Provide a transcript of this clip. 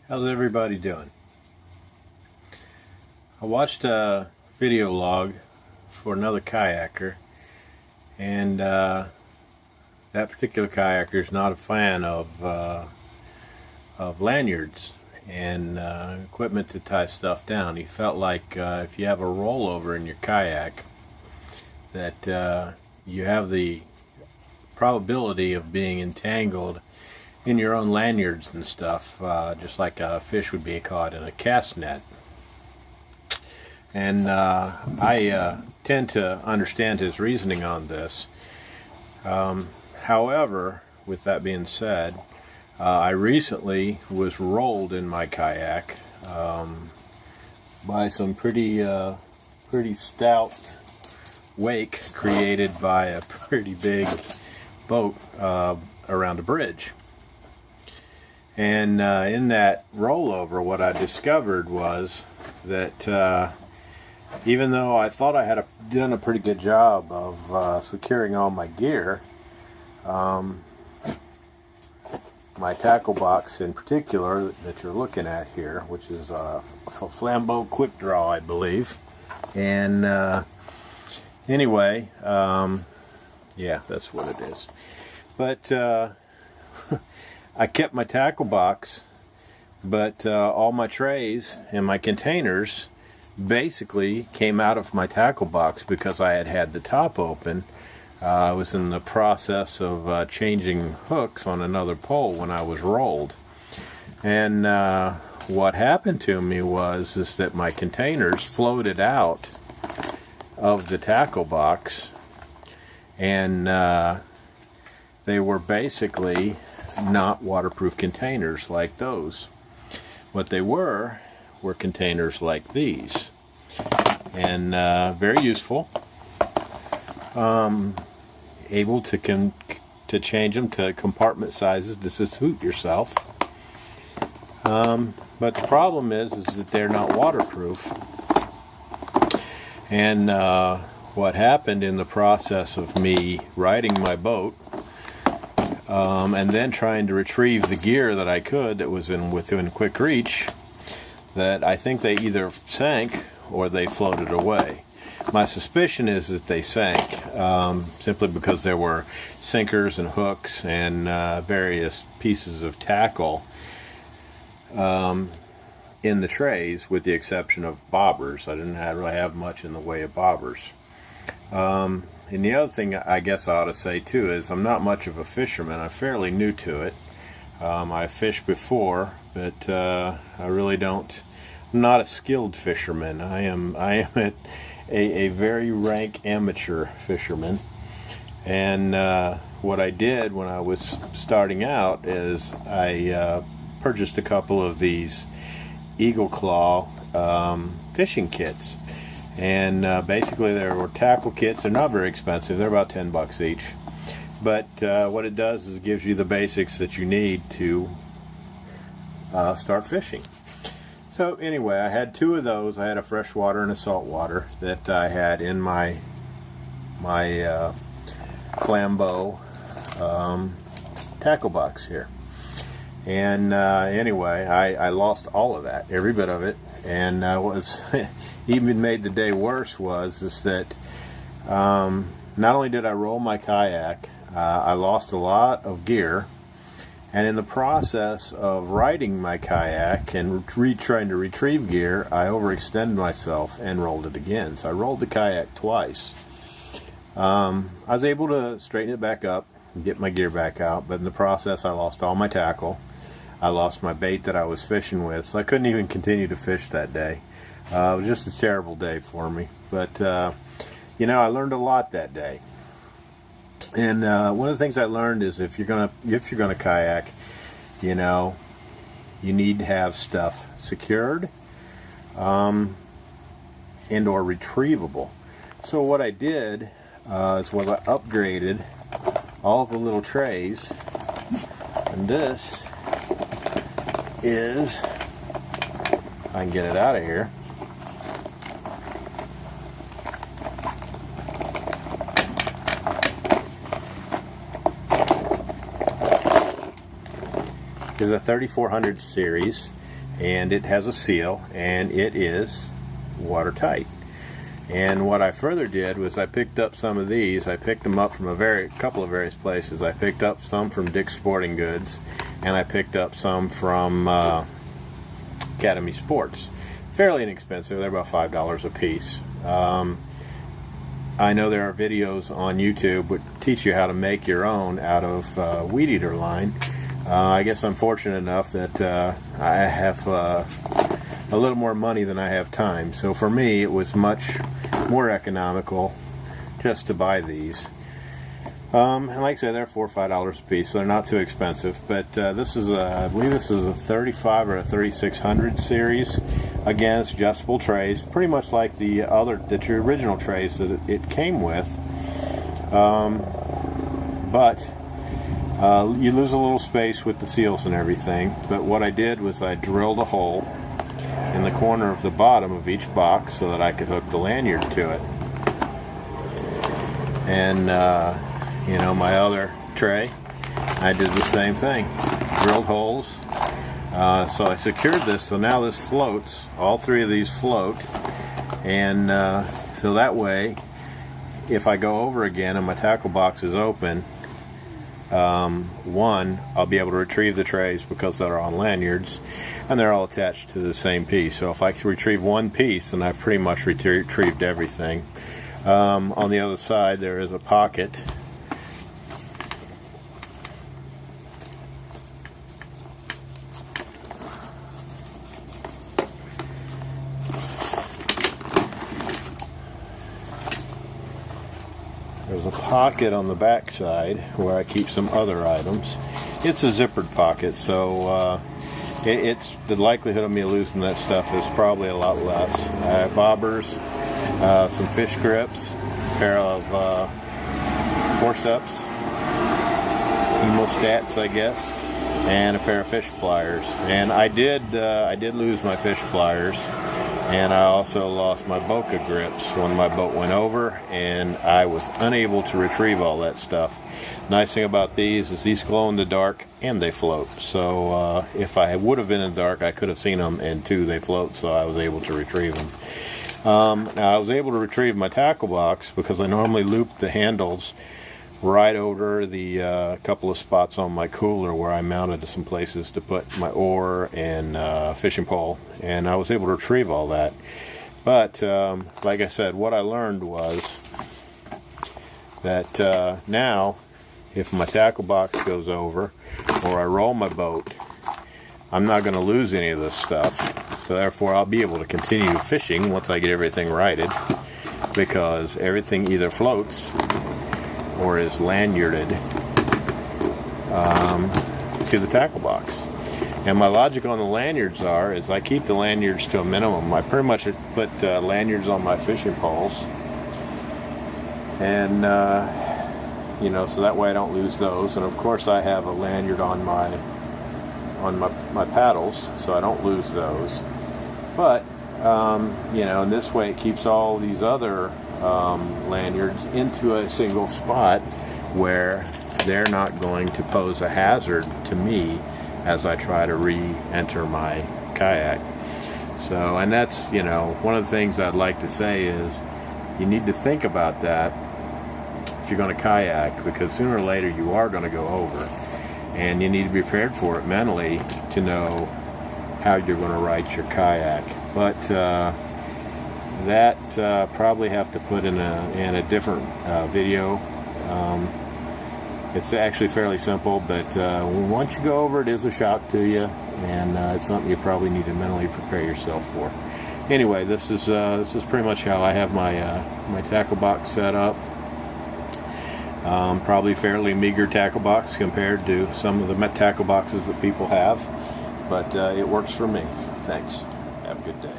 How's everybody doing? I watched a video log for another kayaker, and that particular kayaker is not a fan of lanyards and equipment to tie stuff down. He felt like if you have a rollover in your kayak, that you have the probability of being entangled in your own lanyards and stuff, just like a fish would be caught in a cast net. And I tend to understand his reasoning on this. However, with that being said, I recently was rolled in my kayak by some pretty stout wake created by a pretty big boat around a bridge. And in that rollover, what I discovered was that even though I thought I had done a pretty good job of securing all my gear, my tackle box in particular that you're looking at here, which is a Flambeau quick draw, I believe. And anyway, yeah, that's what it is. But I kept my tackle box, but all my trays and my containers basically came out of my tackle box because I had the top open. I was in the process of changing hooks on another pole when I was rolled. And what happened to me was that my containers floated out of the tackle box, and they were basically not waterproof containers like those. What they were containers like these, and very useful. Able to change them to compartment sizes to suit yourself. But the problem is that they're not waterproof. And what happened in the process of me riding my boat, and then trying to retrieve the gear that I could that was within quick reach, that I think they either sank or they floated away. My suspicion is that they sank, simply because there were sinkers and hooks and various pieces of tackle in the trays, with the exception of bobbers. I didn't really have much in the way of bobbers. And the other thing I guess I ought to say too is I'm not much of a fisherman. I'm fairly new to it. I fished before, but I really don't. I'm not a skilled fisherman. I am a very rank amateur fisherman. And what I did when I was starting out is I purchased a couple of these Eagle Claw fishing kits. And basically there were tackle kits. They're not very expensive. They're about $10 each. But what it does is it gives you the basics that you need to start fishing. So anyway, I had two of those. I had a freshwater and a saltwater that I had in my Flambeau tackle box here. And anyway, I lost all of that, every bit of it. And was even made the day worse was that not only did I roll my kayak, I lost a lot of gear, and in the process of riding my kayak and trying to retrieve gear, I overextended myself and rolled it again. So I rolled the kayak twice. I was able to straighten it back up and get my gear back out, but in the process I lost all my tackle. I lost my bait that I was fishing with, so I couldn't even continue to fish that day. It was just a terrible day for me. But, you know, I learned a lot that day. And one of the things I learned is if you're gonna kayak, you know, you need to have stuff secured and or retrievable. So what I did is I upgraded all of the little trays, and this is, I can get it out of here, is a 3400 series and it has a seal, and it is watertight. And what I further did was I picked up some of these. I picked them up from a couple of various places. I picked up some from Dick's Sporting Goods, and I picked up some from Academy Sports. Fairly inexpensive. They're about $5 a piece. I know there are videos on YouTube that teach you how to make your own out of weed eater line. I guess I'm fortunate enough that I have a little more money than I have time. So for me, it was much more economical just to buy these. And like I said, they're $4 or $5 a piece, so they're not too expensive. But this is I believe this is a 35 or a 3600 series. Again, it's adjustable trays, pretty much like the original trays that it came with. But you lose a little space with the seals and everything. But what I did was I drilled a hole in the corner of the bottom of each box so that I could hook the lanyard to it. And you know, my other tray, I did the same thing. Drilled holes. So I secured this, so now this floats. All three of these float. And so that way, if I go over again and my tackle box is open, one, I'll be able to retrieve the trays because they're on lanyards, and they're all attached to the same piece. So if I can retrieve one piece, then I've pretty much retrieved everything. On the other side, there is a pocket. There's a pocket on the back side where I keep some other items. It's a zippered pocket, so it's the likelihood of me losing that stuff is probably a lot less. Bobbers, some fish grips, a pair of forceps, hemostats, I guess, and a pair of fish pliers. And I did lose my fish pliers. And I also lost my Boca grips when my boat went over, and I was unable to retrieve all that stuff. Nice thing about these is these glow in the dark and they float. So if I would have been in the dark, I could have seen them, and two, they float, so I was able to retrieve them. Now I was able to retrieve my tackle box because I normally loop the handles right over the couple of spots on my cooler where I mounted to some places to put my oar and fishing pole, and I was able to retrieve all that. But like I said, what I learned was that now if my tackle box goes over or I roll my boat, I'm not going to lose any of this stuff. So therefore I'll be able to continue fishing once I get everything righted, because everything either floats or is lanyarded to the tackle box. And my logic on the lanyards is I keep the lanyards to a minimum. I pretty much put lanyards on my fishing poles, and you know, so that way I don't lose those. And of course I have a lanyard on my paddles, so I don't lose those. But you know, and this way it keeps all these other lanyards into a single spot where they're not going to pose a hazard to me as I try to re-enter my kayak. So, and that's, you know, one of the things I'd like to say is you need to think about that if you're going to kayak, because sooner or later you are going to go over, and you need to be prepared for it mentally to know how you're going to right your kayak. But that probably have to put in a different video. It's actually fairly simple, but once you go over, it is a shock to you, and it's something you probably need to mentally prepare yourself for. Anyway, this is pretty much how I have my tackle box set up. Probably fairly meager tackle box compared to some of the tackle boxes that people have, but it works for me. Thanks. Have a good day.